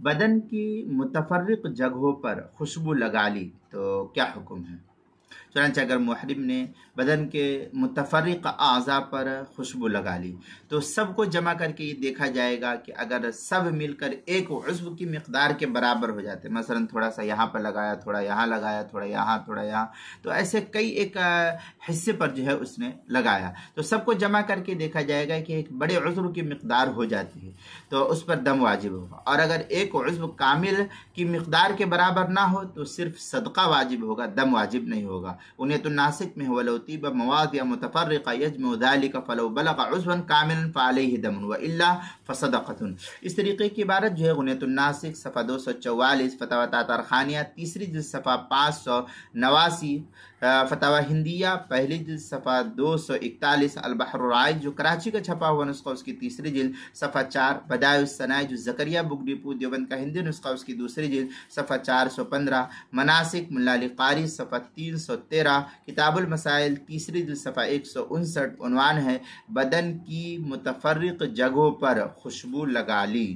بدن کی متفرق جگہوں پر خوشبو لگا لی تو کیا حکم ہے؟ چنانچہ اگر محرم نے بدن کے متفرق اعضاء پر خوشبو لگا لی تو سب کو جمع کر کے یہ دیکھا جائے گا کہ اگر سب مل کر ایک عضو کی مقدار کے برابر ہو جاتے، مثلا تھوڑا سا یہاں پر لگایا، تھوڑا یہاں لگایا، تھوڑا یہاں، تھوڑا یہاں، تو ایسے کئی ایک حصے پر جو ہے اس نے لگایا، تو سب کو جمع کر کے دیکھا جائے گا کہ ایک بڑے عضو کی مقدار ہو جاتی ہے تو اس پر دم واجب ہوگا، اور اگر ایک عضو کامل کی مقدار کے برابر نہ ہو تو صرف صدقہ واجب ہوگا، دم واجب نہیں ہوگا۔ انیت الناسک میں ولو طیب مواضع متفرقہ یجمع ذلک فلو بلغ عضوا کاملا فعلیہ دم والا فصدقۃ۔ اس طریقے کی عبارت جو ہے غنیت الناسک صفحہ 244، فتاوی تاتارخانیہ تیسری جلد صفحہ 589، فتاوی ہندیہ پہلی جلد صفحہ 241، البحر الرائج جو کراچی کا چھپا ہوا نسخہ اس کی تیسری جلد صفحہ 4، بدائع الثناء جو زکریا بک ڈپو دیوبند کا ہندی نسخہ اس کی دوسری جلد صفحہ 415، مناسک ملا علی قاری صفحہ 313، کتاب المسائل تیسری جلد صفحہ 159، عنوان ہے بدن کی متفرق جگہوں پر خوشبو لگا لی۔